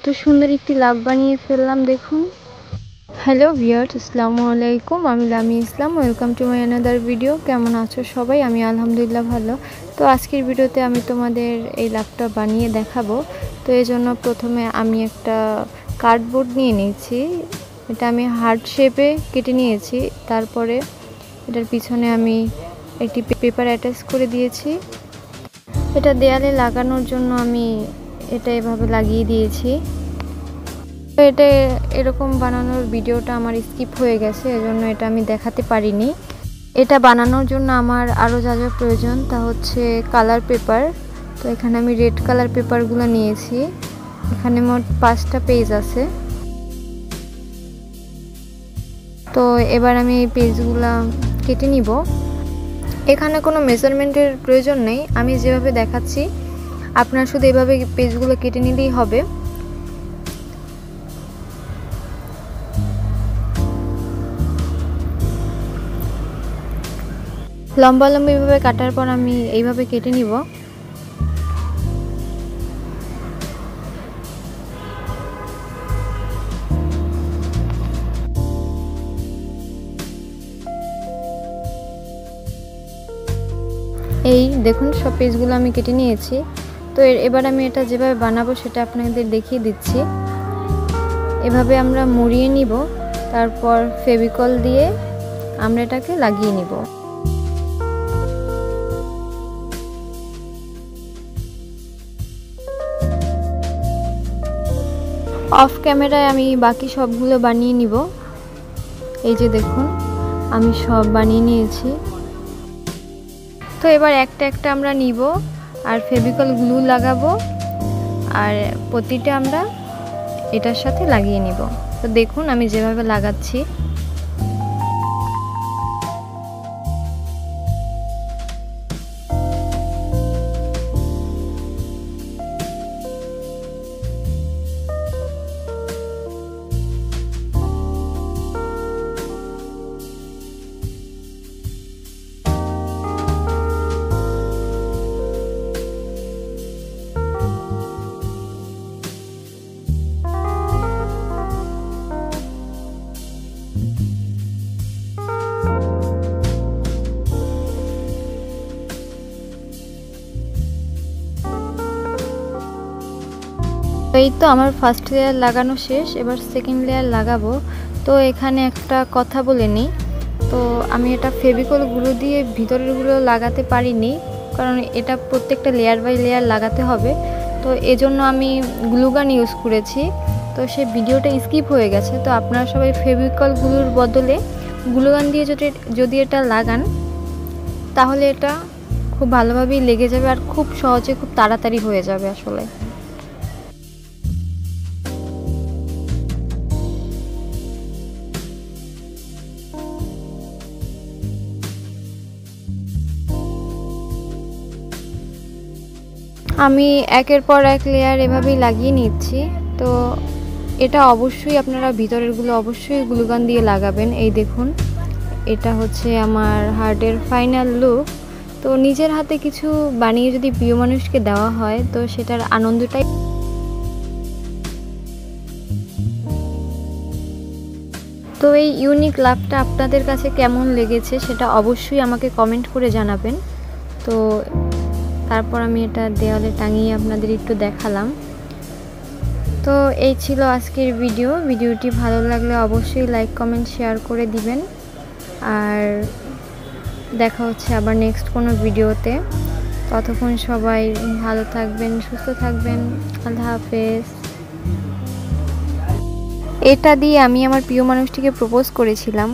কত সুন্দর একটি লাভ বানিয়ে ফেললাম দেখুন। হ্যালো ভিউয়ার্স, আসসালামু আলাইকুম। আমি Lami Islam. Welcome to my another video. কেমন আছো সবাই? আমি আলহামদুলিল্লাহ ভালো। তো আজকের ভিডিওতে আমি তোমাদের এই লাভটা বানিয়ে দেখাবো। তো এই জন্য প্রথমে আমি একটা কার্ডবোর্ড নিয়ে নিয়েছি। এটা আমি হার্ট শেপে কেটে নিয়েছি। তারপরে এটার পিছনে আমি একটি পেপার অ্যাটাচ করে দিয়েছি। এটা দেয়ালে লাগানোর জন্য আমি এটা এভাবে লাগিয়ে দিয়েছি। তো এটা এরকম বানানোর ভিডিওটা আমার স্কিপ হয়ে গেছে, এজন্য এটা আমি দেখাতে পারিনি। এটা বানানোর জন্য আমার আরও যা যা প্রয়োজন তা হচ্ছে কালার পেপার। তো এখানে আমি রেড কালার পেপারগুলো নিয়েছি। এখানে মোট 5টা পেজ আছে। তো এবার আমি এই পেজগুলো কেটে নিব। এখানে কোনো মেজারমেন্টের প্রয়োজন নেই, আমি যেভাবে দেখাচ্ছি আপনারা শুধু এভাবে পেজগুলো কেটে নিলেই হবে। লম্বা লম্বিভাবে কাটার পর আমি এইভাবে কেটে নিব। এই দেখুন সব পেজগুলো আমি কেটে নিয়েছি। তো এবার আমি এটা যেভাবে বানাবো সেটা আপনাদের দেখিয়ে দিচ্ছি। এভাবে আমরা মুড়িয়ে নিব, তারপর ফেভিকল দিয়ে আমরা এটাকে লাগিয়ে নিব। অফ ক্যামেরায় আমি বাকি সবগুলো বানিয়ে নিব। এই যে দেখুন আমি সব বানিয়ে নিয়েছি। তো এবার একটা একটা আমরা নিব আর ফেভিকল গ্লু লাগাবো আর প্রতিটা আমরা এটার সাথে লাগিয়ে নিব। তো দেখুন আমি যেভাবে লাগাচ্ছি। এই তো আমার ফার্স্ট লেয়ার লাগানো শেষ, এবার সেকেন্ড লেয়ার লাগাবো। তো এখানে একটা কথা বলে নিই, তো আমি এটা ফেভিকল গুলো দিয়ে ভিতরেরগুলো লাগাতে পারিনি, কারণ এটা প্রত্যেকটা লেয়ার বাই লেয়ার লাগাতে হবে। তো এজন্য আমি গ্লুগান ইউজ করেছি। তো সেই ভিডিওটা স্কিপ হয়ে গেছে। তো আপনারা সবাই ফেভিকল গুলোর বদলে গ্লুগান দিয়ে যদি এটা লাগান তাহলে এটা খুব ভালোভাবেই লেগে যাবে আর খুব সহজে খুব তাড়াতাড়ি হয়ে যাবে আসলে। আমি একের পর এক লেয়ার এভাবেই লাগিয়ে নিচ্ছি। তো এটা অবশ্যই আপনারা ভিতরেরগুলো অবশ্যই গ্লুগান দিয়ে লাগাবেন। এই দেখুন এটা হচ্ছে আমার হার্টের ফাইনাল লুক। তো নিজের হাতে কিছু বানিয়ে যদি প্রিয় মানুষকে দেওয়া হয় তো সেটার আনন্দটাই। তো এই ইউনিক লাভটা আপনাদের কাছে কেমন লেগেছে সেটা অবশ্যই আমাকে কমেন্ট করে জানাবেন। তো তারপর আমি এটা দেওয়ালে টাঙিয়ে আপনাদের একটু দেখালাম। তো এই ছিল আজকের ভিডিওটি ভালো লাগলে অবশ্যই লাইক কমেন্ট শেয়ার করে দিবেন। আর দেখা হচ্ছে আবার নেক্সট কোনো ভিডিওতে। ততক্ষণ সবাই ভালো থাকবেন, সুস্থ থাকবেন। আল্লাহ হাফেজ। এটা দিয়ে আমি আমার প্রিয় মানুষটিকে প্রপোজ করেছিলাম।